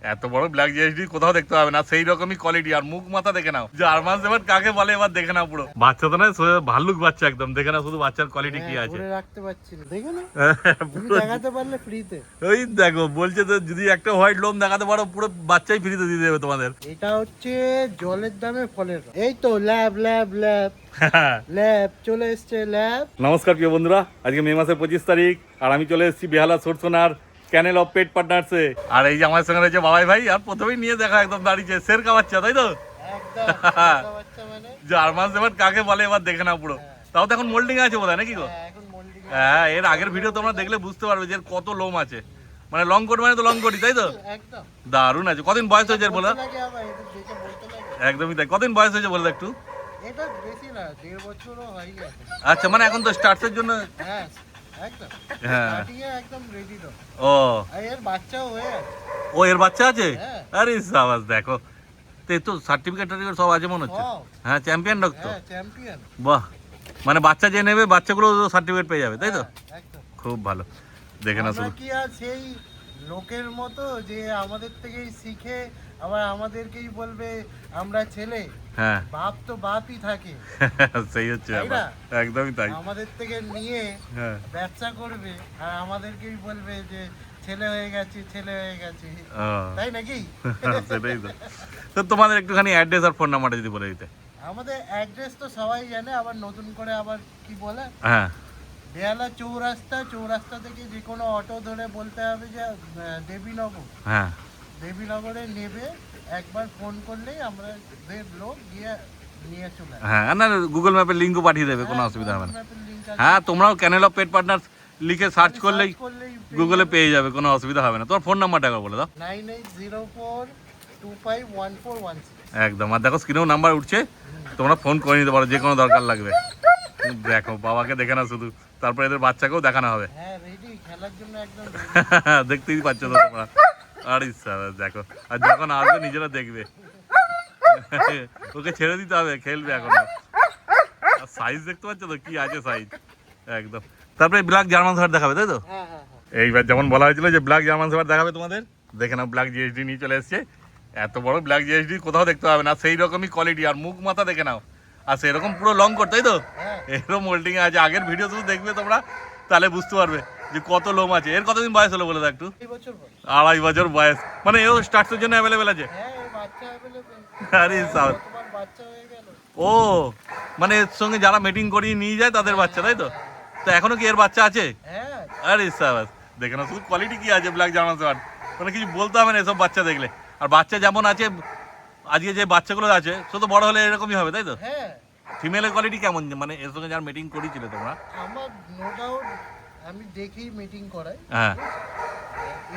এত বড় black GSD কোথাও দেখতে হবে না, সেই রকমই কোয়ালিটি। আর মুখ মাথা দেখে নাও, জার্মান শেফার্ড কাকে বলে এবার দেখে নাও। পুরো বাচ্চা তো না, ভাল্লুক বাচ্চা একদম। দেখে নাও শুধু বাচ্চার কোয়ালিটি কি আছে। রাখতে পারছি না, দেখে না দেখাতে পারলে ফ্রিতে। ওই দেখো বলছে তো, যদি একটা হোয়াইট লোম দেখাতে পারো পুরো বাচ্চাই ফ্রিতে দিয়ে দেবে তোমাদের। এটা হচ্ছে জলের দামে ফলের রস। এই তো ল্যাব ল্যাব ল্যাব ল্যাব চলে এসছে ল্যাব। নমস্কার প্রিয় বন্ধুরা, আজকে মে মাসের 25 তারিখ আর আমি চলে এসেছি বেহালা সরসোনার ক্যানেল অফ পেট পার্টনার্সে। আর এই যে আমার সঙ্গে রয়েছে বাবাই ভাই। আর প্রথমেই নিয়ে দেখা একদম দাঁড়িয়েছে শেরকা বাচ্চা, তাই তো? জার্মান শেফার্ড কাকে বলে এবার দেখে নাও পুরো। তাও তো এখন মোল্ডিং আছে বোধহয়, নাকি গো? হ্যাঁ, এর আগের ভিডিও তোমরা দেখলে বুঝতে পারবে যে কত লোম আছে। মানে লং কোট মানে তো লং কোটই, তাই তো? দারুণ আছে। কদিন বয়স হয়েছে বলে? একদমই তাই। কদিন বয়স হয়েছে বলে একটু? এটা বেশি না, 1.5 বছরও হয়ে গেছে। আচ্ছা, মানে এখন তো স্টার্টসের জন্য। হ্যাঁ একদম, হ্যাঁ একদম রেডি তো। ও, এর বাচ্চাও হয়ে আছে। ও এর বাচ্চা আছে? আরে সাবাস, দেখো তো সার্টিফিকেট টার্টিফিকেট সব আছে মনে হচ্ছে। হ্যাঁ, চ্যাম্পিয়ন ডগ তো। চ্যাম্পিয়ন। বাহ, মানে বাচ্চা যে নেবে বাচ্চাগুলো সার্টিফিকেট পেয়ে যাবে, তাই তো? একদম খুব ভালো। দেখে না শুধু কি আর সেই লোকের মতো যে আমাদের থেকেই শিখে আবার আমাদেরকেই বলবে আমরা ছেলে। হ্যাঁ, বাপ তো বাপই থাকে। সেই হচ্ছে ব্যাপার, একদমই তাই। আমাদের থেকে নিয়ে হ্যাঁ, ব্যবসা করবে আর আমাদেরকেই বলবে যে ছেলে হয়ে গেছে, ছেলে হয়ে গেছে, তাই নাকি? সেটাই তো। তো তোমাদের একটুখানি অ্যাড্রেস আর ফোন নাম্বারটা যদি বলে দিতে। আমাদের অ্যাড্রেস তো সবাই জানে, আবার নতুন করে আবার কি বলে। হ্যাঁ, বেহালা চৌরাস্তা থেকে যে কোনো অটো ধরে বলতে হবে যে দেবীনগর। হ্যাঁ, দেবীনগরে নেবে, একবার ফোন করলেই আমরা লোক গিয়ে নিয়ে চলে আসবে। হ্যাঁ, না গুগল ম্যাপের লিঙ্কও পাঠিয়ে দেবে, কোনো অসুবিধা হবে না। হ্যাঁ, তোমরাও ক্যানেল অফ পেট পার্টনার্স লিখে সার্চ করলেই গুগলে পেয়ে যাবে, কোনো অসুবিধা হবে না। তোমার ফোন নাম্বারটা একবার বলে দাও। 9804251416। একদম। আর দেখো স্ক্রিনেও নাম্বার উঠছে, তোমরা ফোন করে নিতে পারো যে কোনো দরকার লাগবে। দেখো বাবাকে দেখে না শুধু, তারপর এদের বাচ্চাকেও দেখানো হবে। হ্যাঁ, রেডি খেলার জন্য একদম। দেখতেই পাচ্ছ তো তোমরা। আরে স্যার দেখো, আর যখন আসবে নিজেরা দেখবে। ওকে ছেড়ে দিতে হবে, খেলবে এখন। সাইজ দেখতে পাচ্ছ তো কি আছে সাইজ, একদম। তারপরে ব্ল্যাক জার্মান শেফার্ড দেখাবে, তাই তো? এইবার যেমন বলা হয়েছিল যে ব্ল্যাক জার্মান শেফার্ড দেখাবে তোমাদের, দেখে নাও ব্ল্যাক জিএসডি নিয়ে চলে এসছে। এত বড় ব্ল্যাক জিএসডি কোথাও দেখতে হবে না, সেই রকমই কোয়ালিটি। আর মুখ মাথা দেখে নাও, আর সেরকম পুরো লং কোট, তাই তো? এরকম মোল্ডিং আছে। আগের ভিডিও শুধু দেখবে তোমরা, তাহলে বুঝতে পারবে যে কত লোম আছে। এর কতদিন বয়স হলো বলে দাও একটু? 2.5 বছর বয়স। মানে এও স্টার্টসের জন্য অ্যাভেলেবেল আছে। আরে সাউথ, ও মানে এর সঙ্গে যারা মিটিং করিয়ে নিয়ে যায় তাদের বাচ্চা, তাই তো? তো এখনো কি এর বাচ্চা আছে? আরে সাবাস, দেখে না শুধু কোয়ালিটি কি আছে ব্ল্যাক জার্মান শেফার্ড। মানে কিছু বলতে হবে না এসব বাচ্চা দেখলে। আর বাচ্চা যেমন আছে, আজকে যে বাচ্চাগুলো আছে শুধু বড় হলে এরকমই হবে, তাই তো? ফিমেলের কোয়ালিটি কেমন, মানে এর সঙ্গে যারা মিটিং করেছিলে তোমরা? আমার নো ডাউট, আমি দেখি মিটিং করাই। হ্যাঁ,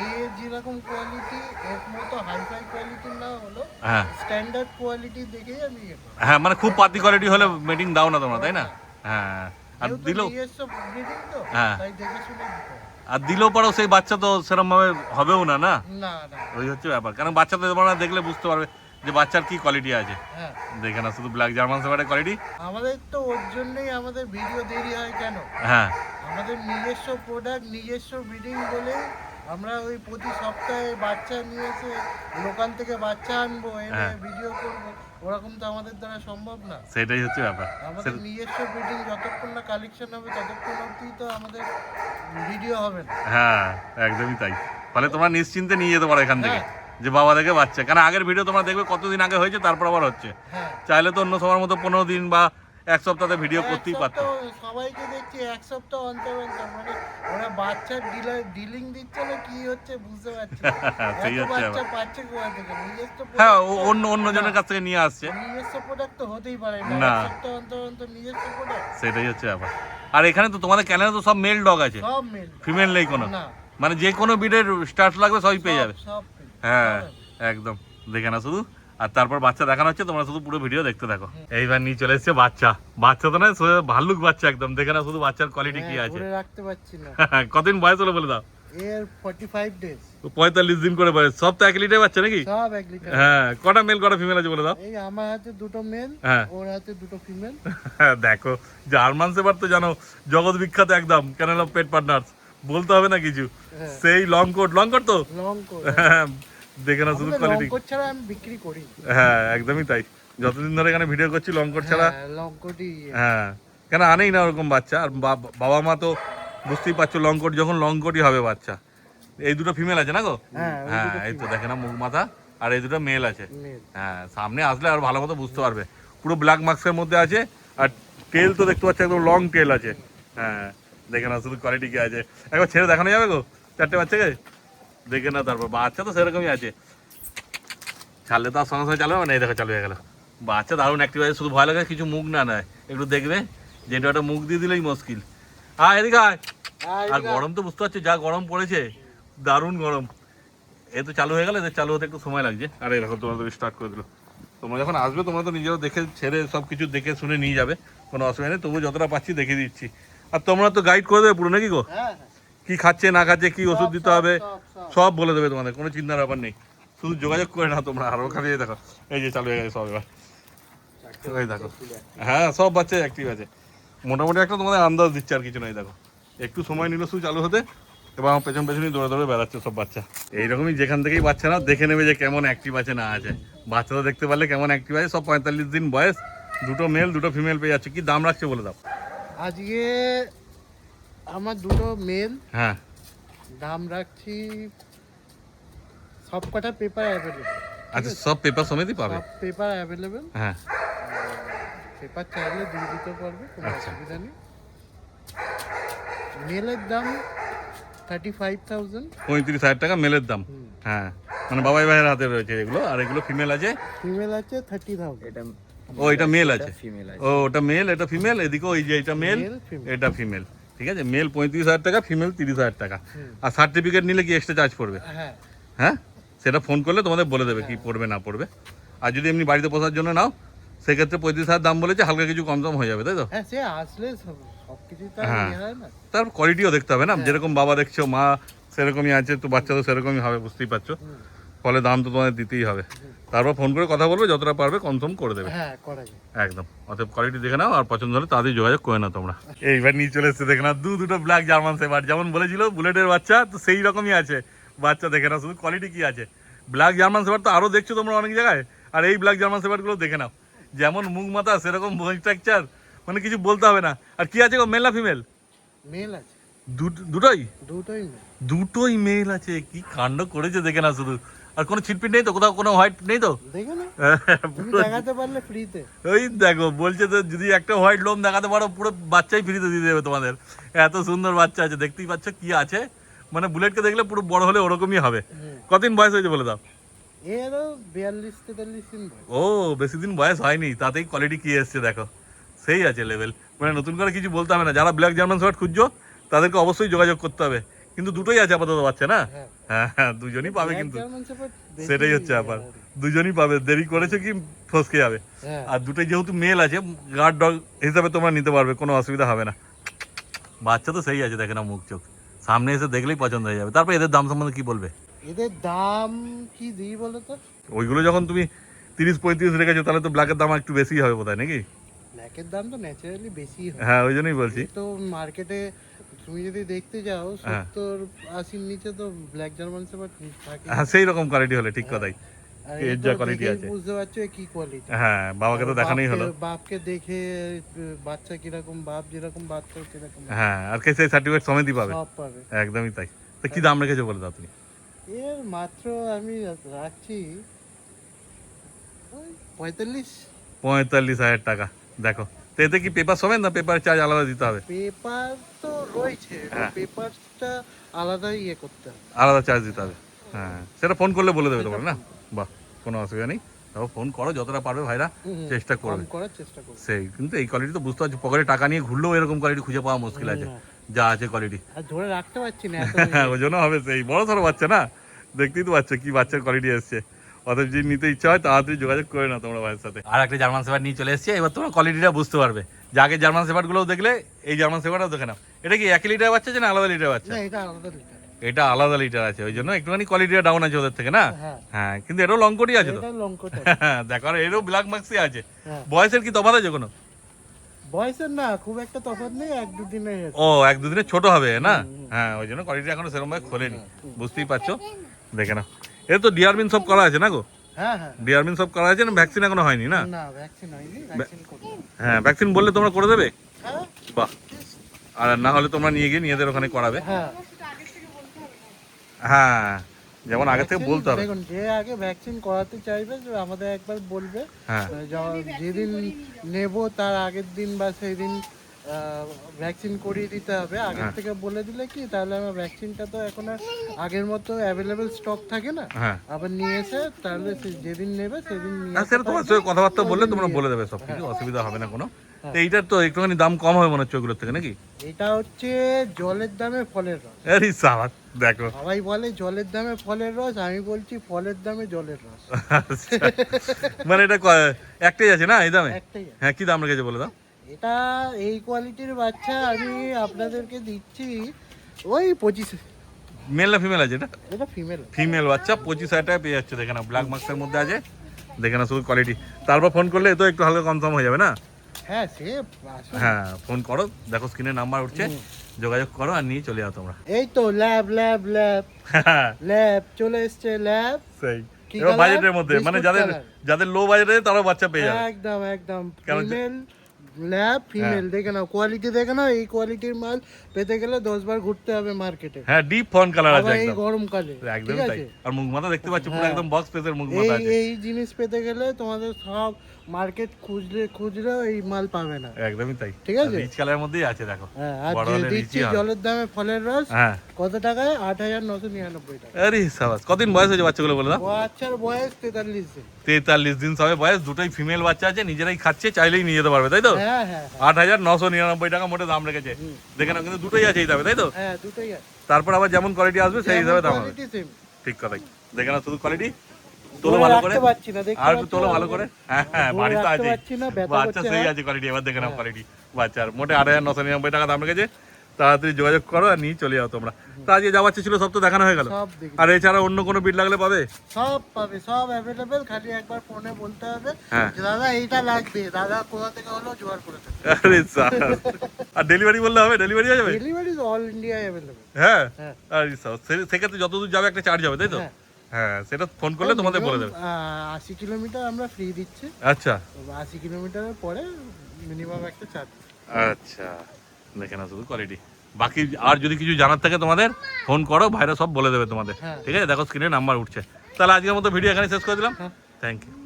এর যেরকম কোয়ালিটি, এর মতো হাইফাই কোয়ালিটি না হলো, হ্যাঁ, স্ট্যান্ডার্ড কোয়ালিটি দেখেই আমি হ্যাঁ, মানে খুব পাতি কোয়ালিটি হলে মিটিং দাও না তোমরা, তাই না? হ্যাঁ, আর দিলেও হ্যাঁ, তাই দেখে শুনে দিতে। আর দিলেও পারো সেই বাচ্চা তো সেরকম ভাবে হবেও না, না না। ওই হচ্ছে ব্যাপার। কারণ বাচ্চা তো তোমরা দেখলে বুঝতে পারবে যে বাচ্চার কি কোয়ালিটি আছে। দেখে না শুধু ব্ল্যাক জার্মান শেফার্ডের কোয়ালিটি। আমাদের তো ওর জন্যই আমাদের ভিডিও দেরি হয় কেন? হ্যাঁ, আমাদের নিজস্ব প্রোডাক্ট, নিজস্ব ব্রিডিং বলে আমরা ওই প্রতি সপ্তাহে বাচ্চা নিয়ে এসে দোকান থেকে বাচ্চা আনবো, এনে ভিডিও করবো, ওরকম তো আমাদের দ্বারা সম্ভব না। সেটাই হচ্ছে ব্যাপার। আমাদের নিজস্ব ব্রিডিং যতক্ষণ না কালেকশন হবে ততক্ষণ অবধি তো আমাদের ভিডিও হবে না। হ্যাঁ, একদমই তাই। ফলে তোমরা নিশ্চিন্তে নিয়ে যেতে পারো এখান থেকে, যে বাবা দেখে বাচ্চা। কারণ আগের ভিডিও তোমরা দেখবে কতদিন আগে হয়েছে, তারপর আবার হচ্ছে। চাইলে তো অন্য সবার মতো 15 দিন বা এক সপ্তাহে ভিডিও করতেই পারতো। সবাইকে দেখছি এক সপ্তাহ অন্তর অন্তর, মানে ওরা বাচ্চার ডিলিং দিচ্ছে না কি হচ্ছে বুঝতে পারছি না। সেই হচ্ছে বাচ্চা পাচ্ছে কোথা থেকে? নিজস্ব হ্যাঁ, অন্য জনের কাছ থেকে নিয়ে আসছে। নিজস্ব প্রোডাক্ট তো হতেই পারে না, না। এক সপ্তাহ অন্তর অন্তর নিজস্ব প্রোডাক্ট। সেটাই হচ্ছে ব্যাপার। আর এখানে তো তোমাদের ক্যানেলে তো সব মেল ডগ আছে, সব মেল, ফিমেল নেই কোনো। না, মানে যে কোনো ব্রিডের স্টার্ট লাগবে সবই পেয়ে যাবে। সব হ্যাঁ, একদম। দেখে না শুধু, আর তারপর বাচ্চা দেখানো হচ্ছে, তোমরা শুধু পুরো ভিডিও দেখতে থাকো। এইবার নিয়ে চলে এসেছে বাচ্চা। বাচ্চা তো না, ভাল্লুক বাচ্চা একদম। দেখে না শুধু বাচ্চার কোয়ালিটি কি আছে। রাখতে পারছি না। কতদিন বয়স হলো বলে দাও? এর 45 ডেজ। 45 দিন করে বয়স। সব তো 1 লিটার বাচ্চা নাকি? সব 1 লিটার। হ্যাঁ, কটা মেল কটা ফিমেল আছে বলে দাও? এই আমার হাতে দুটো মেল, ওর হাতে দুটো ফিমেল। দেখো জার্মান শেফার্ড তো জানো জগৎ বিখ্যাত একদম, ক্যানেল অফ পেট পার্টনার্স, বলতে হবে না কিছু। সেই লং কোট তো লং কোট, দেখে না শুধু কোয়ালিটি। লং কোট ছাড়া আমি বিক্রি করি। হ্যাঁ একদমই তাই, যতদিন ধরে এখানে ভিডিও করছি লং কোট ছাড়া। লং কোটই। হ্যাঁ কেন আনেই না ওরকম বাচ্চা, আর বাবা মা তো বুঝতেই পারছো লং কোট যখন লং কোটই হবে বাচ্চা। এই দুটো ফিমেল আছে না গো? হ্যাঁ এই তো দেখে না মুখ মাথা, আর এই দুটো মেল আছে। হ্যাঁ সামনে আসলে আর ভালো মতো বুঝতে পারবে। পুরো ব্ল্যাক মার্কসের মধ্যে আছে, আর টেল তো দেখতে পাচ্ছি একদম লং টেল আছে। হ্যাঁ দেখে না শুধু কোয়ালিটি কি আছে, একবার ছেড়ে দেখানো যাবে গো চারটে বাচ্চাকে? দেখে না তারপর বাচ্চা তো সেরকমই আছে, ছাড়লে তো আর সঙ্গে সঙ্গে চালু হবে না। এই দেখো চালু হয়ে গেল বাচ্চা, দারুণ অ্যাক্টিভ আছে। শুধু ভয় লাগে কিছু মুখ না নেয়, একটু দেখবে যে একটা মুখ দিয়ে দিলেই মুশকিল। এদিকে আয়। আর গরম তো বুঝতে পারছো যা গরম পড়েছে, দারুণ গরম। এই তো চালু হয়ে গেল, এদের চালু হতে একটু সময় লাগছে। আর এই দেখো তোমাদের স্টার্ট করে দিল। তোমরা যখন আসবে তোমরা তো নিজেরা দেখে ছেড়ে সব কিছু দেখে শুনে নিয়ে যাবে, কোনো অসুবিধা নেই। তবু যতটা পাচ্ছি দেখে দিচ্ছি, আর তোমরা তো গাইড করে দেবে পুরো নাকি গো? কি খাচ্ছে না খাচ্ছে, কি ওষুধ দিতে হবে সব বলে দেবে তোমাদের, কোনো চিন্তার ব্যাপার নেই। শুধু যোগাযোগ করে না তোমরা। আর ওখানে দেখো এই যে চালু হয়ে গেছে সব এবার। এই দেখো হ্যাঁ সব বাচ্চাই অ্যাক্টিভ আছে, মোটামুটি একটা তোমাদের আন্দাজ দিচ্ছে, আর কিছু নয়। দেখো একটু সময় নিল শুধু চালু হতে, এবার আমার পেছন পেছনই দৌড়ে দৌড়ে বেড়াচ্ছে সব বাচ্চা। এইরকমই যেখান থেকেই বাচ্চা না দেখে নেবে যে কেমন অ্যাক্টিভ আছে না আছে। বাচ্চারা দেখতে পারলে কেমন অ্যাক্টিভ আছে। সব 45 দিন বয়স, দুটো মেল দুটো ফিমেল পেয়ে যাচ্ছে। কি দাম রাখছে বলে দাও? আজকে আমার দুটো মেল, হ্যাঁ দাম রাখছি সব কটা পেপার অ্যাভেলেবেল। আচ্ছা সব পেপার সমেতই পাবে? সব পেপার অ্যাভেলেবেল। হ্যাঁ পেপার চাইলে দিয়ে দিতে পারবে, কোনো আচ্ছা। অসুবিধা নেই। মেলের দাম 35,000। 35,000 টাকা মেলের দাম। হ্যাঁ মানে বাবাই ভাইয়ের হাতে রয়েছে এগুলো, আর এগুলো ফিমেল আছে। ফিমেল আছে 30,000। এটা ও এটা মেল আছে, ফিমেল আছে। ও ওটা মেল এটা ফিমেল। এদিকে ওই যে এটা মেল Male, female। এটা ফিমেল। ঠিক আছে, মেল 35,000 টাকা, ফিমেল 30,000 টাকা। আর সার্টিফিকেট নিলে কি এক্সট্রা চার্জ পড়বে? হ্যাঁ হ্যাঁ সেটা ফোন করলে তোমাদের বলে দেবে কি পড়বে না পড়বে। আর যদি এমনি বাড়িতে পোষার জন্য নাও সেক্ষেত্রে 35,000 দাম বলেছে, হালকা কিছু কম সম হয়ে যাবে তাই তো? হ্যাঁ, সে আসলে সবকিছু তো আর হ্যাঁ। ইয়ে হয় না। তার কোয়ালিটিও দেখতে হবে না, যেরকম বাবা দেখছো মা সেরকমই আছে, তো বাচ্চা তো সেরকমই হবে বুঝতেই পারছো। ফলে দাম তো তোমাদের দিতেই হবে। তারপর ফোন করে কথা বলবে, যতটা পারবে কনফার্ম করে দেবে। হ্যাঁ করা যায় একদম। অতএব কোয়ালিটি দেখে নাও, আর পছন্দ হলে তাদের যোগাযোগ করে নাও তোমরা। এইবার নিয়ে চলে এসছে দেখে না দুটো ব্ল্যাক জার্মান শেফার্ড, যেমন বলেছিল বুলেটের বাচ্চা, তো সেই রকমই আছে বাচ্চা। দেখে নাও শুধু কোয়ালিটি কি আছে। ব্ল্যাক জার্মান শেফার্ড তো আরো দেখছো তোমরা অনেক জায়গায়, আর এই ব্ল্যাক জার্মান শেফার্ড গুলো দেখে নাও, যেমন মুখ মাথা সেরকম বোন স্ট্রাকচার, মানে কিছু বলতে হবে না। আর কি আছে গো, মেল না ফিমেল? মেল আছে দুটোই দুটোই মেল। দুটোই মেল আছে। কি কাণ্ড করেছে দেখে না শুধু। আর কোনো ছিটপিট নেই তো, কোথাও কোনো হোয়াইট নেই তো? দেখে না, তুমি দেখাতে পারলে ফ্রিতে। ওই দেখো বলছে তো যদি একটা হোয়াইট লোম দেখাতে পারো পুরো বাচ্চাই ফ্রিতে দিয়ে দেবে তোমাদের। এত সুন্দর বাচ্চা আছে, দেখতেই পাচ্ছ কি আছে। মানে বুলেটকে দেখলে পুরো বড় হলে ওরকমই হবে। কতদিন বয়স হয়েছে বলে দাও? এরও 42-43 দিন বয়স। ও বেশি দিন বয়স হয়নি, তাতেই কোয়ালিটি কি এসছে দেখো, সেই আছে লেভেল। মানে নতুন করে কিছু বলতে হবে না। যারা ব্ল্যাক জার্মান শেফার্ড খুঁজছো তাদেরকে অবশ্যই যোগাযোগ করতে হবে। কিন্তু দুটোই আছে আপাতত বাচ্চা না? হ্যাঁ হ্যাঁ দুজনই পাবে, কিন্তু জার্মান শেফার্ড বেশি সেটাই হচ্ছে ব্যাপার। দুজনই পাবে, দেরি করেছো কি ফসকে যাবে। হ্যাঁ। আর দুটোই যেহেতু মেল আছে, গার্ড ডগ হিসাবে তোমরা নিতে পারবে, কোনো অসুবিধা হবে না। বাচ্চা তো সেই আছে, দেখে না মুখ চোখ, সামনে এসে দেখলেই পছন্দ হয়ে যাবে। তারপর এদের দাম সম্বন্ধে কি বলবে? এদের দাম কি দিই বলো তো? ওইগুলো যখন তুমি 30-35 রেখেছো, তাহলে তো ব্ল্যাকের দাম একটু বেশি হবে বোধহয় নাকি? ব্ল্যাকের দাম তো ন্যাচারালি বেশি হয়। হ্যাঁ ওই জন্যই বলছি। তো মার্কেটে তুমি যদি দেখতে যাও 70-80 নিচে তো ব্ল্যাক জার্মান শেফার্ড থাকে। হ্যাঁ সেই রকম কোয়ালিটি হলে ঠিক কথাই। আর এর এর যা তো কোয়ালিটি দেখেই আছে, বুঝতে পারছো এ কি কোয়ালিটি। হ্যাঁ বাবাকে তো দেখানোই হলো। বাপকে দেখে বাচ্চা কিরকম, বাপ যেরকম বাচ্চা কিরকম হ্যাঁ আর কে সেই সার্টিফিকেট সমেতই পাবে। সব পাবে। একদমই তাই। তো কি দাম রেখেছো বলে দাও তুমি? এর মাত্র আমি রাখছি ওই 45,000 টাকা। দেখো তো এতে কি পেপার সমেত না পেপার চার্জ আলাদা দিতে হবে? পেপার তো রয়েছে, হ্যাঁ। পেপারটা আলাদা ইয়ে করতে হবে। আলাদা চার্জ দিতে হবে। হ্যাঁ সেটা ফোন করলে বলে দেবে তোমরা না? বাহ কোনো অসুবিধা নেই। তাও ফোন করো যতটা পারবে ভাইরা, চেষ্টা করবে। কম করার চেষ্টা করব। সেই কিন্তু এই কোয়ালিটি তো বুঝতে পারছো, পকেটে টাকা নিয়ে ঘুরলেও এরকম কোয়ালিটি খুঁজে পাওয়া মুশকিল আছে যা আছে কোয়ালিটি। আর ধরে রাখতে পারছি না এত হ্যাঁ ওই জন্য হবে, সেই বড় সড়ো বাচ্চা না, দেখতেই তো বাচ্চা কি বাচ্চার কোয়ালিটি এসছে। অতএব যদি নিতে ইচ্ছা হয় তাড়াতাড়ি যোগাযোগ করে না তোমরা ভাইয়ের সাথে। আর একটা জার্মান শেফার্ড নিয়ে চলে এসেছে, এবার তোমরা কোয়ালিটিটা বুঝতে পারবে। যে আগে জার্মান শেফার্ড গুলোও দেখলে এই জার্মান শেফার্ডও দেখে নাও। এটা কি 1 লিটার বাচ্চা না আলাদা লিটার বাচ্চা? না, এটা আলাদা লিটার। এটা আলাদা লিটার আছে, ওই জন্য একটুখানি কোয়ালিটিটা ডাউন আছে ওদের থেকে না? হ্যাঁ। হ্যাঁ কিন্তু এটাও লং কোটই আছে তো। এটা লং কোট। দেখো আর এরও ব্ল্যাক মার্কসই আছে। হ্যাঁ। বয়সের কি তফাৎ আছে কোনো? বয়সের না খুব একটা তফাৎ নেই, 1-2 দিনের। ও 1-2 দিনে ছোট হবে না? হ্যাঁ ওই জন্য কোয়ালিটি এখনো সেরকম ভাবে খোলেনি, বুঝতেই পারছো। দেখে নাও এ তো ডিআরবিন সব করা আছে না গো? হ্যাঁ হ্যাঁ। ডিআরবিন সব করা আছে না, ভ্যাকসিন এখনো হয়নি না? না ভ্যাকসিন হয়নি, ভ্যাকসিন করব। হ্যাঁ, ভ্যাকসিন বললে তোমরা করে দেবে? হ্যাঁ বাহ। আর না হলে তোমরা নিয়ে গিয়ে নিজেদের ওখানে করাবে। হ্যাঁ। হ্যাঁ, যেমন আগে থেকে বলতে হবে। দেখুন, যে আগে ভ্যাকসিন করাতে চাইবে যে আমাদের একবার বলবে। হ্যাঁ। যেদিন নেব তার আগের দিন বা সেই দিন ভ্যাকসিন করিয়ে দিতে হবে। আগের থেকে বলে দিলে কি, তাহলে আমার ভ্যাকসিনটা তো এখন আর আগের মতো অ্যাভেলেবেল স্টক থাকে না। হ্যাঁ। আবার নিয়ে এসে তাহলে যেদিন নেবে সেদিন নিয়ে হ্যাঁ, সেটা তোমার সঙ্গে কথাবার্তা বললে তোমরা বলে দেবে সব কিছু, অসুবিধা হবে না কোনো। তো এইটার তো একটুখানি দাম কম হবে মনে হচ্ছে ওগুলোর থেকে নাকি? এটা হচ্ছে জলের দামে ফলের রস। আরে সাবাস, দেখো। সবাই বলে জলের দামে ফলের রস, আমি বলছি ফলের দামে জলের রস। মানে এটা একটাই আছে না এই দামে? একটাই আছে। হ্যাঁ, কি দাম রেখেছে বলে দাও? এটা এই কোয়ালিটির বাচ্চা আমি আপনাদেরকে দিচ্ছি ওই 25। মেল না ফিমেল আছে এটা? এটা ফিমেল। ফিমেল বাচ্চা 25,000 টাকা পেয়ে যাচ্ছে। দেখে না, ব্ল্যাক মার্কসের মধ্যে আছে। দেখে না শুধু কোয়ালিটি। তারপর ফোন করলে তো একটু হালকা কনফার্ম হয়ে যাবে না? হ্যাঁ সে আসুন। হ্যাঁ, ফোন করো, দেখো স্ক্রিনে নাম্বার উঠছে, যোগাযোগ করো আর নিয়ে চলে যাও তোমরা। এই তো ল্যাব ল্যাব ল্যাব ল্যাব চলে এসছে ল্যাব। সেই কি এবার colour? বাজেটের মধ্যে, মানে বিস্কুট যাদের colour। যাদের লো বাজেটে তারাও বাচ্চা পেয়ে যাবে। একদম একদম কেন যে- ফিমেল ল্যাব ফিমেল। দেখে নাও কোয়ালিটি, দেখে নাও। এই কোয়ালিটির মাল পেতে গেলে 10 বার ঘুরতে হবে মার্কেটে, হ্যাঁ, ডিপ ফন কালার আছে আবার এই একদম। গরমকালে। একদম ঠিক তাই। আছে, আর মুখ মাথা দেখতে পাচ্ছ পুরো হ্যাঁ। একদম বক্স পেসের মুখ এই মাথা আছে। এই জিনিস পেতে গেলে তোমাদের সব মার্কেট খুঁজলে এই মাল পাবে না। একদমই তাই। ঠিক আছে? রিচ কালারের মধ্যেই আছে দেখো। হ্যাঁ, আর বড় যে হলে দিচ্ছি রিচই হবে। জলের দামে ফলের রস। হ্যাঁ। কত টাকায়? 8,999 টাকা। আরে সাবাস, কতদিন বয়স হয়েছে বাচ্চাগুলো বলে দাও? বাচ্চার বয়স 43 দিন। 43 দিন সবে বয়স। দুটোই ফিমেল বাচ্চা আছে, নিজেরাই খাচ্ছে, চাইলেই নিয়ে যেতে পারবে, তাই তো? হ্যাঁ হ্যাঁ 8,999 টাকা মোটে দাম রেখেছে। দেখে নাও, কিন্তু দুটোই আছে এই দামে, তাই তো? হ্যাঁ, দুটোই আছে। তারপর আবার যেমন কোয়ালিটি আসবে সেই হিসাবে দাম হবে। Quality same. ঠিক কথাই। দেখে নাও শুধু কোয়ালিটি। তোলো ধরে ভালো রাখতে করে, পারছি না, দেখতে আর একটু পাচ্ছি তোলো না, ভালো করে। হ্যাঁ হ্যাঁ, ধরে বাড়িতে রাখতে আছে পারছি না, ব্যথা বাচ্চা, করছে, সেই হ্যাঁ। আছে কোয়ালিটি। এবার দেখে নাও কোয়ালিটি বাচ্চার মোটে 8,999 টাকা দাম রেখেছে। তাড়াতাড়ি যোগাযোগ করো আর নিয়ে চলে যাও তোমরা। তা আজকে যা বাচ্চা ছিল সব তো দেখানো হয়ে গেল। সব দেখি, আর এছাড়া অন্য কোনো বিট লাগলে পাবে? সব পাবে, সব অ্যাভেলেবেল। খালি একবার ফোনে বলতে হবে হ্যাঁ। যে দাদা এইটা লাগবে, দাদা কোথা থেকে হলো জোগাড় করে দেবে। আরে সাবাস। আর ডেলিভারি বললে হবে? ডেলিভারি হয়ে যাবে? Delivery all India available. হ্যাঁ। হ্যাঁ। আরে সাবাস। সেক্ষেত্রে যতদূর যাবে একটা চার্জ হবে, তাই তো? হ্যাঁ। হ্যাঁ, সেটা ফোন করলে তোমাদের বলে দেবে। 80 কিলোমিটার আমরা ফ্রি দিচ্ছি। আচ্ছা 80 কিলোমিটারের পরে মিনিমাম একটা চার্জ। আচ্ছা, দেখে না শুধু কোয়ালিটি। বাকি আর যদি কিছু জানার থাকে তোমাদের ফোন করো, ভাইরা সব বলে দেবে তোমাদের। হ্যাঁ। ঠিক আছে, দেখো স্ক্রিনে নাম্বার উঠছে। তাহলে আজকের মতো ভিডিও এখানে শেষ করে দিলাম। হ্যাঁ। Thank you.